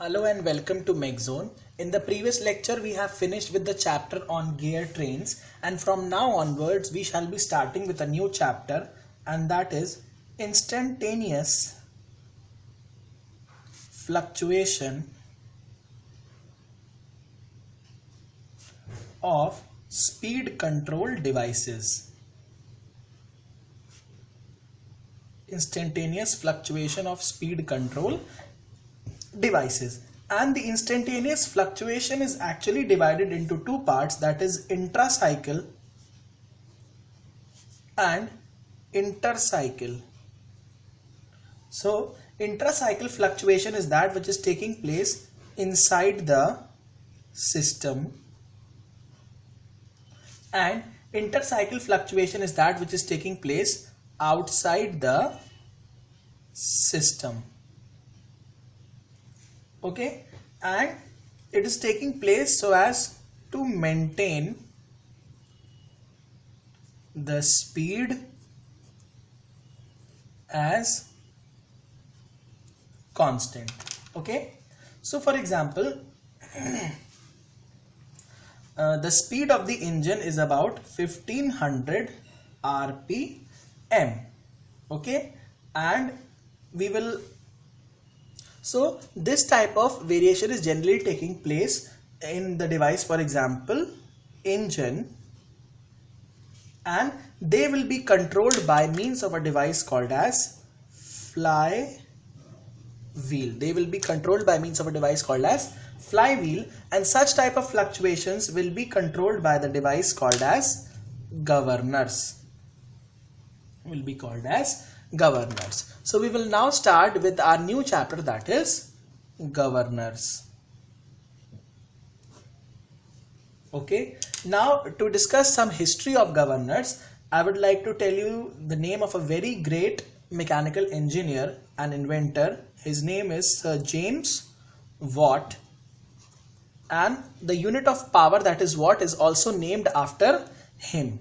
Hello and welcome to Mech Zone. In the previous lecture we have finished with the chapter on gear trains, and from now onwards we shall be starting with a new chapter, and that is instantaneous fluctuation of speed control devices. Instantaneous fluctuation of speed control devices. And the instantaneous fluctuation is actually divided into two parts, that is intracycle and intercycle. So intracycle fluctuation is that which is taking place inside the system, and intercycle fluctuation is that which is taking place outside the system. Okay, and it is taking place so as to maintain the speed as constant. Okay, so for example, the speed of the engine is about 1500 rpm. Okay, and we will. So this type of variation is generally taking place in the device, for example engine, and they will be controlled by means of a device called as flywheel. They will be controlled by means of a device called as flywheel, and such type of fluctuations will be controlled by the device called as governors. So we will now start with our new chapter, that is governors. Okay, now to discuss some history of governors, I would like to tell you the name of a very great mechanical engineer and inventor. His name is Sir James Watt, and the unit of power, that is watt, is also named after him.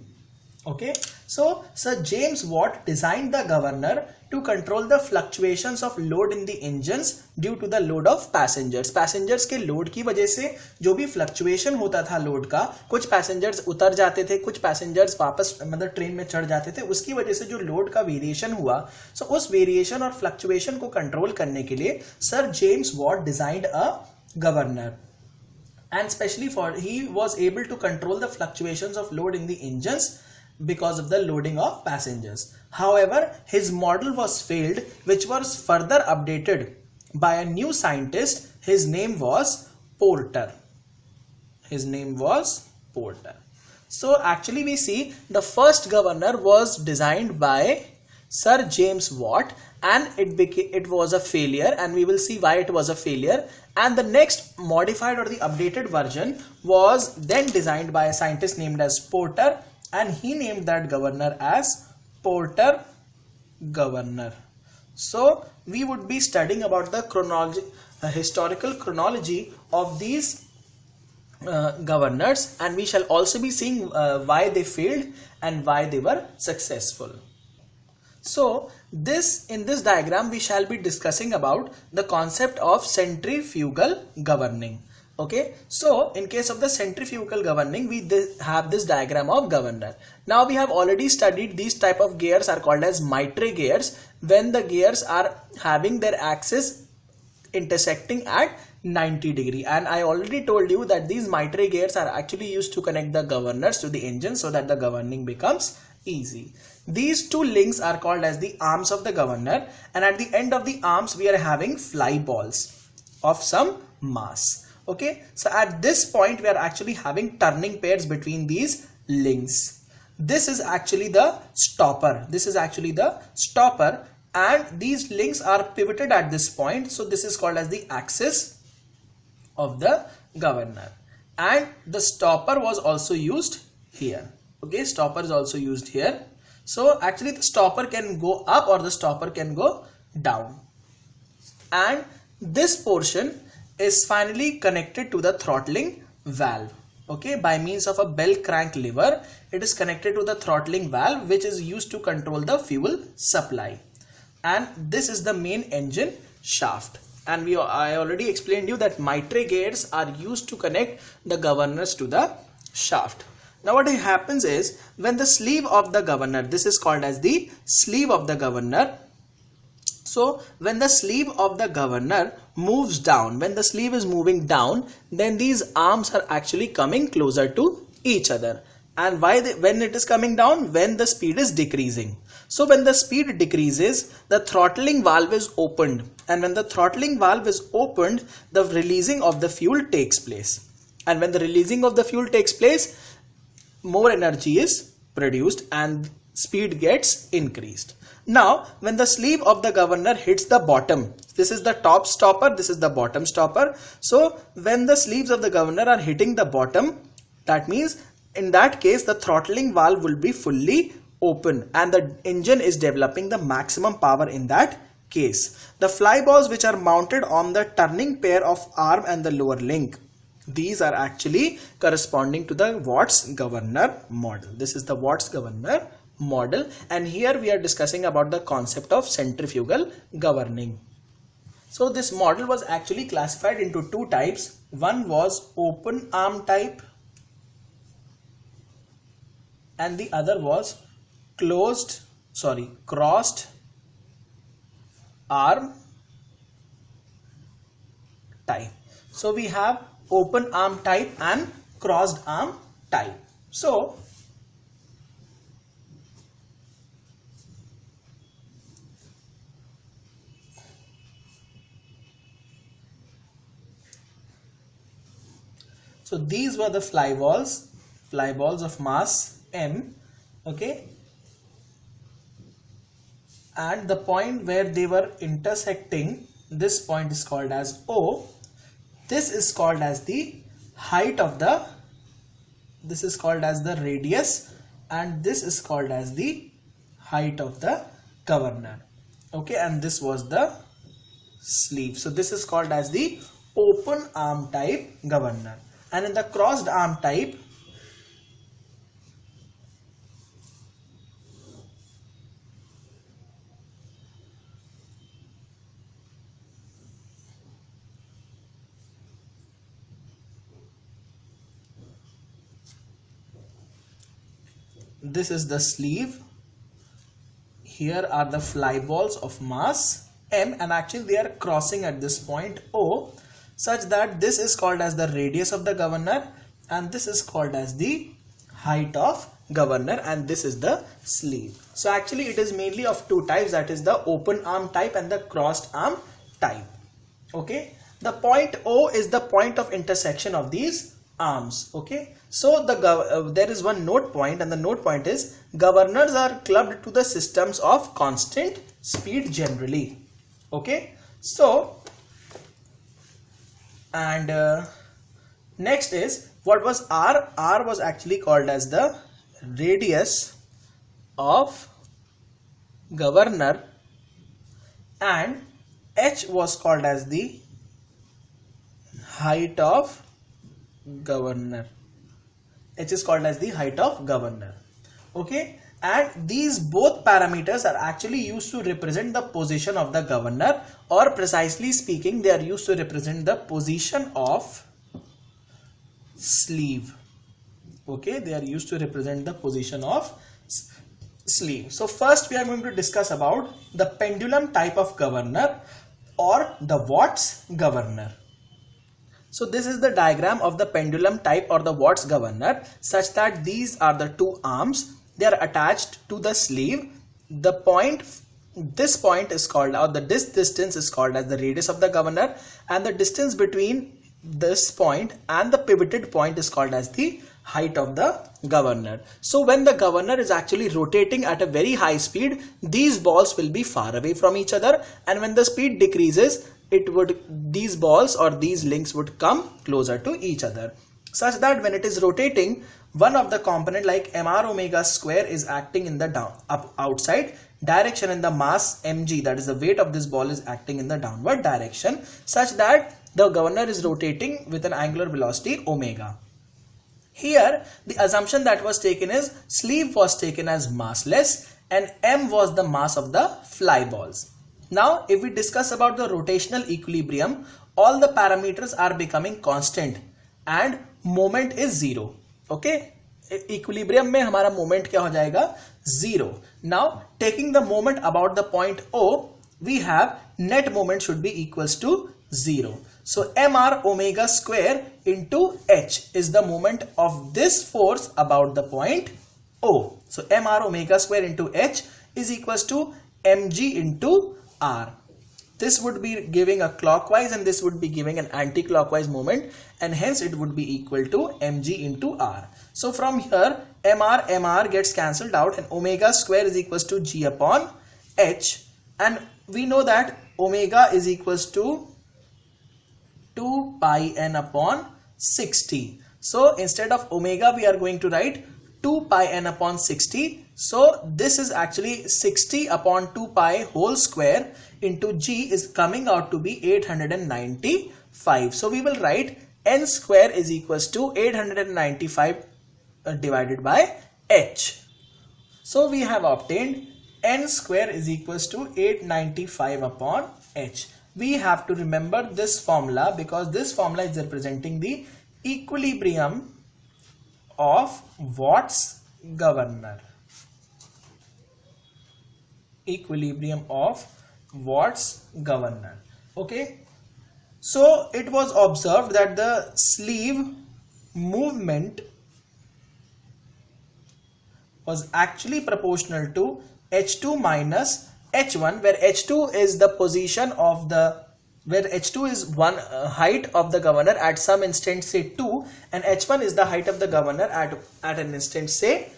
Okay, so Sir James Watt designed the governor to control the fluctuations of load in the engines due to the load of passengers. Passengers के load की वजह से जो भी fluctuation होता था load का, कुछ पैसेंजर्स उतर जाते थे, कुछ पैसेंजर्स वापस मतलब ट्रेन में चढ़ जाते थे, उसकी वजह से जो लोड का वेरिएशन हुआ, सो उस वेरिएशन और फ्लक्चुएशन को कंट्रोल करने के लिए sir James Watt designed a governor, and especially for he was able to control the fluctuations of load in the engines because of the loading of passengers. However, his model was failed, which was further updated by a new scientist. His name was Porter. So actually we see the first governor was designed by Sir James Watt, and it was a failure, and we will see why it was a failure. And the next modified or the updated version was then designed by a scientist named as Porter, and he named that governor as Porter governor. So we would be studying about the historical chronology of these governors, and we shall also be seeing why they failed and why they were successful. So in this diagram we shall be discussing about the concept of centrifugal governing. Okay, so in case of the centrifugal governing, we have this diagram of governor. Now we have already studied these type of gears are called as Mitre gears, when the gears are having their axis intersecting at 90 degree, and I already told you that these Mitre gears are actually used to connect the governors to the engine so that the governing becomes easy. These two links are called as the arms of the governor, and at the end of the arms we are having fly balls of some mass. Okay, so at this point we are actually having turning pairs between these links. This is actually the stopper. And these links are pivoted at this point, so this is called as the axis of the governor. And the stopper was also used here. Okay, stopper is also used here. So actually the stopper can go up or the stopper can go down, and this portion is finally connected to the throttling valve. Okay, by means of a bell crank lever, it is connected to the throttling valve, which is used to control the fuel supply. And this is the main engine shaft. And I already explained you that Mitre Gears are used to connect the governors to the shaft. Now what happens is, when the sleeve of the governor, this is called as the sleeve of the governor. So when the sleeve of the governor moves down, when the sleeve is moving down, then these arms are actually coming closer to each other. And when it is coming down? When the speed is decreasing. So when the speed decreases, the throttling valve is opened. And when the throttling valve is opened, the releasing of the fuel takes place. And when the releasing of the fuel takes place, more energy is produced and speed gets increased. Now, when the sleeve of the governor hits the bottom, this is the top stopper, this is the bottom stopper. So when the sleeves of the governor are hitting the bottom, that means in that case the throttling valve will be fully open and the engine is developing the maximum power in that case. The fly balls which are mounted on the turning pair of arm and the lower link, these are actually corresponding to the Watt's governor model. This is the Watt's governor model, and here we are discussing about the concept of centrifugal governing. So this model was actually classified into two types. One was open arm type and the other was crossed arm type. So we have open arm type and crossed arm type. So these were the fly balls of mass m, okay, and the point where they were intersecting, this point is called as O. This is called as the height of the, this is called as the radius, and this is called as the height of the governor, okay, and this was the sleeve. So this is called as the open arm type governor. And in the crossed arm type, this is the sleeve. Here are the fly balls of mass m, and actually they are crossing at this point O, such that this is called as the radius of the governor and this is called as the height of governor, and this is the sleeve. So actually it is mainly of two types, that is the open arm type and the crossed arm type. Okay, the point O is the point of intersection of these arms. Okay, so there is one note point, and the note point is governors are clubbed to the systems of constant speed generally. Okay, so and next is, what was R? R was actually called as the radius of governor, and H was called as the height of governor. H is called as the height of governor. Okay, and these both parameters are actually used to represent the position of the governor, or precisely speaking they are used to represent the position of sleeve. Okay, they are used to represent the position of sleeve. So first we are going to discuss about the pendulum type of governor or the Watt's governor. So this is the diagram of the pendulum type or the Watt's governor, such that these are the two arms. They are attached to the sleeve. The point, this point is called, or this distance is called as the radius of the governor, and the distance between this point and the pivoted point is called as the height of the governor. So when the governor is actually rotating at a very high speed, these balls will be far away from each other, and when the speed decreases, these balls or these links would come closer to each other, such that when it is rotating, one of the component like mr omega square is acting in the outside direction, and the mass mg, that is the weight of this ball, is acting in the downward direction, such that the governor is rotating with an angular velocity omega. Here the assumption that was taken is sleeve was taken as massless and m was the mass of the fly balls. Now if we discuss about the rotational equilibrium, all the parameters are becoming constant and moment is zero. Okay, equilibrium में हमारा moment क्या हो जाएगा, zero. Now taking the moment about the point O, we have net moment should be equals to 0. So mr omega square into h is the moment of this force about the point O. So mr omega square into h is equals to mg into r. This would be giving a clockwise and this would be giving an anti-clockwise moment, and hence it would be equal to mg into r. So from here mr gets cancelled out and omega square is equals to g upon h, and we know that omega is equals to 2 pi n upon 60. So instead of omega we are going to write 2 pi n upon 60. So this is actually 60 upon 2 pi whole square into g is coming out to be 895. So we will write n square is equals to 895 divided by h. So we have obtained n square is equals to 895 upon h. We have to remember this formula because this formula is representing the equilibrium of Watt's governor. Equilibrium of Watt's governor. Okay. So it was observed that the sleeve movement was actually proportional to h2 minus h1, where h2 is the position of the, where h2 is one height of the governor at some instant say 2, and h1 is the height of the governor at an instant say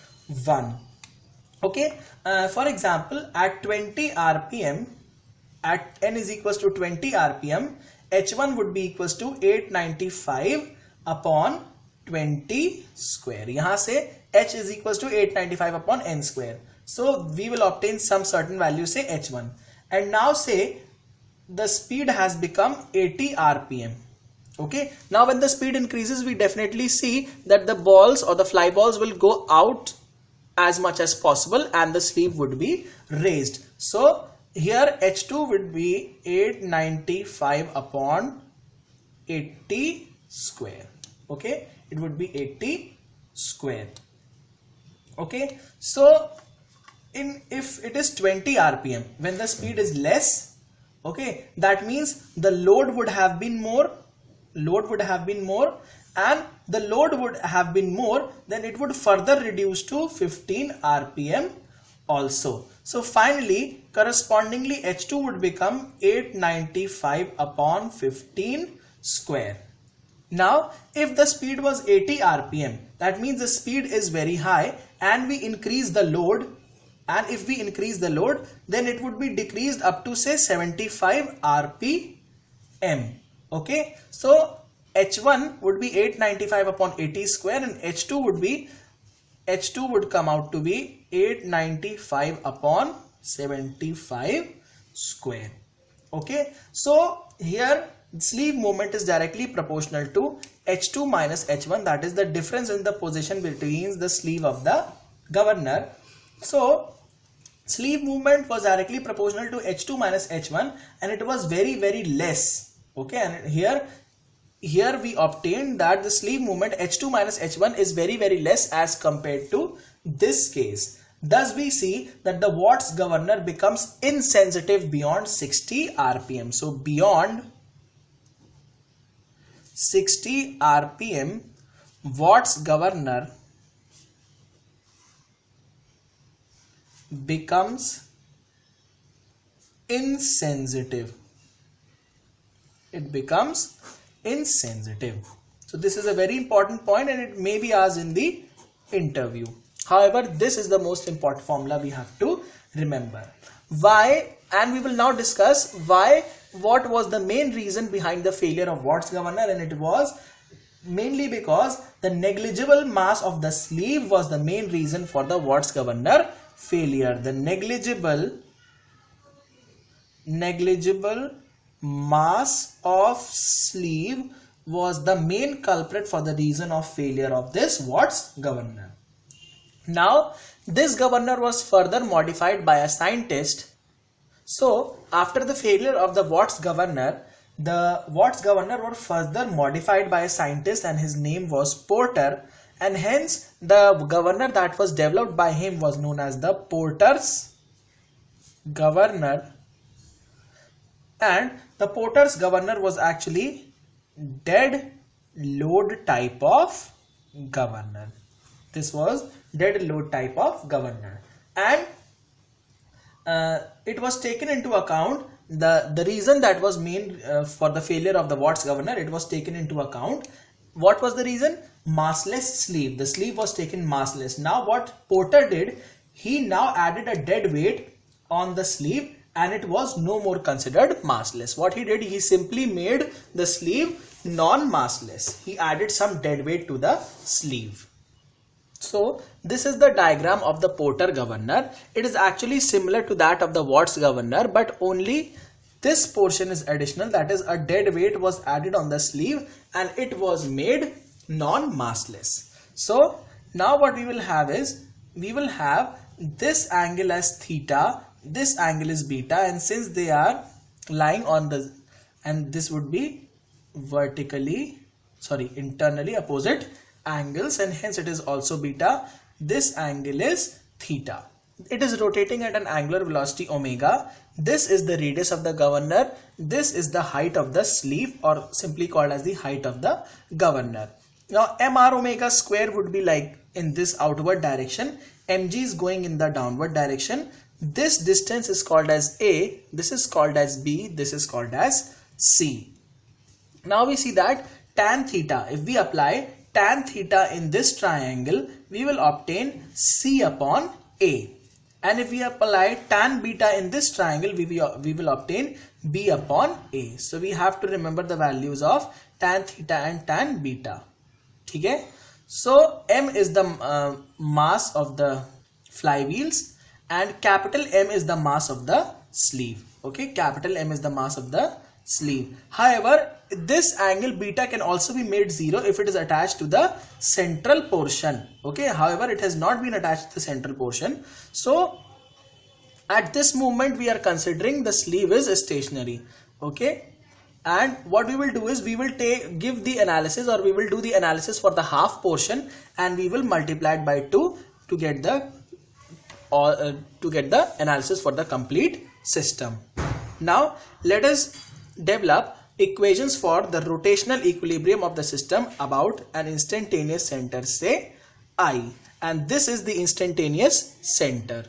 1. Okay, for example, at 20 rpm, at n is equals to 20 rpm, h1 would be equals to 895 upon 20 square. यहाँ से h is equals to 895 upon n square. So we will obtain some certain value, say h1, and now say the speed has become 80 rpm. Okay, now when the speed increases, we definitely see that the balls or the fly balls will go out as much as possible and the sleeve would be raised. So here h2 would be 895 upon 80 square. Okay, it would be 80 square. Okay, so if it is 20 rpm, when the speed is less, okay, that means the load would have been more, and the load would have been more, then it would further reduce to 15 rpm also. So finally, correspondingly h2 would become 895 upon 15 square. Now if the speed was 80 rpm, that means the speed is very high and we increase the load, and if we increase the load, then it would be decreased up to say 75 rpm. Okay, so h1 would be 895 upon 80 square and h2 would come out to be 895 upon 75 square. Okay, so here sleeve moment is directly proportional to h2 minus h1, that is the difference in the position between the sleeve of the governor. So sleeve movement was directly proportional to h2 minus h1 and it was very less. Okay, and here we obtained that the sleeve movement h2 minus h1 is very less as compared to this case. Thus we see that the Watt's governor becomes insensitive beyond 60 rpm. So beyond 60 rpm, Watt's governor becomes insensitive. It becomes insensitive. So this is a very important point and it may be asked in the interview. However, this is the most important formula we have to remember. Why? And we will now discuss why, what was the main reason behind the failure of Watt's governor, and it was mainly because the negligible mass of the sleeve was the main reason for the Watt's governor failure. The negligible mass of sleeve was the main culprit for the reason of failure of this Watt's governor. Now this governor was further modified by a scientist So after the failure of the Watts governor were further modified by a scientist and his name was Porter, and hence the governor that was developed by him was known as the Porter's governor. And the Porter's governor was actually dead load type of governor. This was dead load type of governor, and it was taken into account. The reason that was main for the failure of the Watts governor, it was taken into account. What was the reason? Massless sleeve. The sleeve was taken massless. Now what Porter did, he now added a dead weight on the sleeve and it was no more considered massless. What he did, he simply made the sleeve non-massless. He added some dead weight to the sleeve. So this is the diagram of the Porter governor. It is actually similar to that of the Watts governor, but only this portion is additional, that is a dead weight was added on the sleeve and it was made non-massless. So now what we will have is, we will have this angle as theta, this angle is beta, and since they are lying on the, and this would be internally opposite angles, and hence it is also beta. This angle is theta. It is rotating at an angular velocity omega. This is the radius of the governor. This is the height of the sleeve, or simply called as the height of the governor. Now mr omega square would be like in this outward direction. Mg is going in the downward direction. This distance is called as A. This is called as B. This is called as C. Now we see that tan theta, if we apply tan theta in this triangle, we will obtain C upon A. And if we apply tan beta in this triangle, we will obtain B upon A. So we have to remember the values of tan theta and tan beta. Okay? So M is the mass of the flywheels and capital M is the mass of the sleeve. Okay, capital M is the mass of the sleeve. However, this angle beta can also be made 0 if it is attached to the central portion. Okay, however, it has not been attached to the central portion. So at this moment we are considering the sleeve is stationary. Okay, and what we will do is we will give the analysis, or we will do the analysis for the half portion and we will multiply it by 2 to get the analysis for the complete system. Now let us develop equations for the rotational equilibrium of the system about an instantaneous center, say I, and this is the instantaneous center.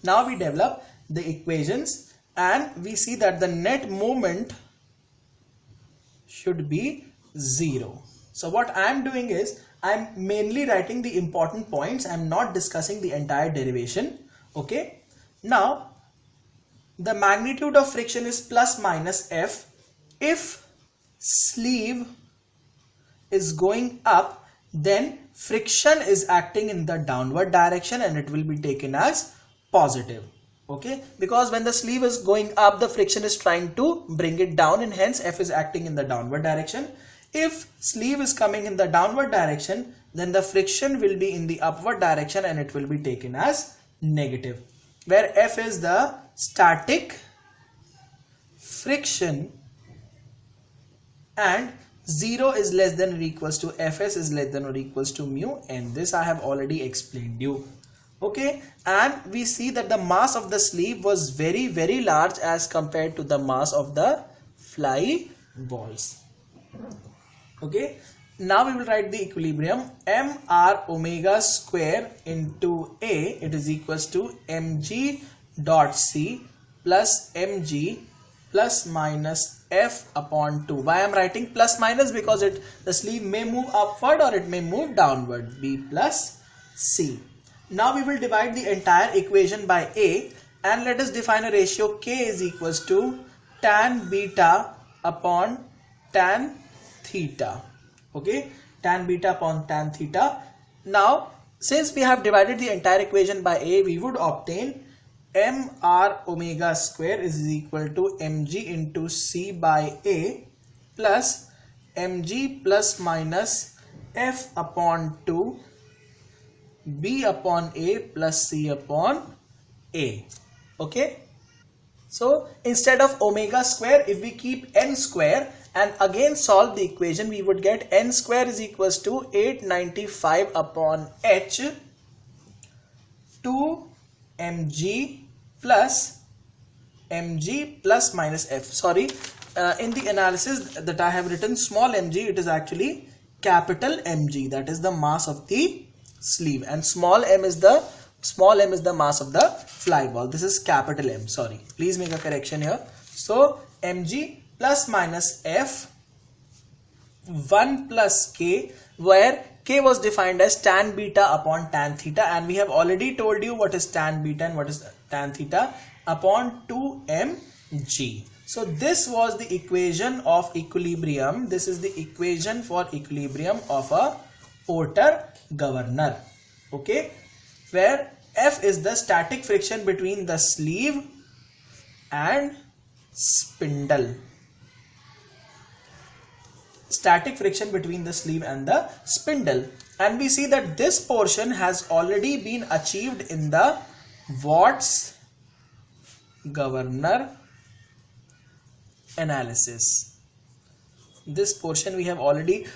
Now we develop the equations and we see that the net moment should be 0. So what I am doing is, I am mainly writing the important points. I am not discussing the entire derivation. Okay. Now the magnitude of friction is plus minus F. If sleeve is going up, then friction is acting in the downward direction and it will be taken as positive. Okay, because when the sleeve is going up, the friction is trying to bring it down and hence F is acting in the downward direction. If sleeve is coming in the downward direction, then the friction will be in the upward direction and it will be taken as negative, where F is the static friction and 0 is less than or equals to Fs is less than or equals to mu, and this I have already explained you. Okay, and we see that the mass of the sleeve was very large as compared to the mass of the fly balls. Okay, now we will write the equilibrium. mr omega square into A, it is equals to mg dot C plus mg plus minus F upon 2. Why I am writing plus minus? Because the sleeve may move upward or it may move downward. B plus C. Now we will divide the entire equation by A and let us define a ratio. K is equals to tan beta upon tan theta. Okay, tan beta upon tan theta. Now since we have divided the entire equation by A, we would obtain mr omega square is equal to mg into C by A plus mg plus minus F upon 2 B upon A plus C upon A. Okay. So instead of omega square, if we keep n square and again solve the equation, we would get n square is equals to 895 upon h 2 mg plus minus f. Sorry, in the analysis that I have written small mg, it is actually capital Mg, that is the mass of the sleeve, and small m is the mass of the fly ball. This is capital M. Sorry, please make a correction here. So Mg plus minus f 1 plus k, where k was defined as tan beta upon tan theta, and we have already told you what is tan beta and what is tan theta, upon 2 mg. So this was the equation of equilibrium. This is the equation for equilibrium of a Porter governor. Okay, where F is the static friction between the sleeve and spindle. Static friction between the sleeve and the spindle. And we see that this portion has already been achieved in the Watt's governor analysis. This portion we have already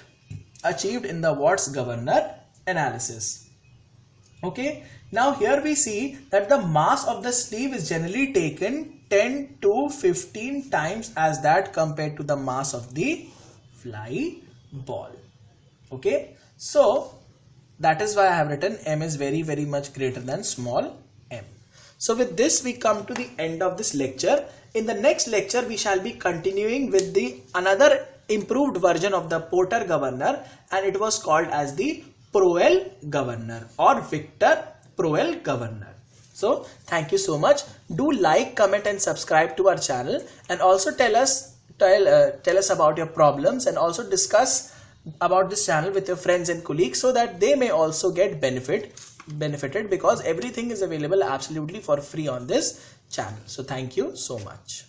achieved in the Watt's governor analysis. Okay, now here we see that the mass of the sleeve is generally taken 10 to 15 times as that compared to the mass of the fly ball. Okay, so that is why I have written m is very much greater than small m. So with this we come to the end of this lecture. In the next lecture we shall be continuing with the another improved version of the Porter governor, and it was called as the Powell governor or Victor Powell governor. So thank you so much. Do like, comment and subscribe to our channel, and also tell us about your problems, and also discuss about this channel with your friends and colleagues so that they may also get benefited, because everything is available absolutely for free on this channel. So thank you so much.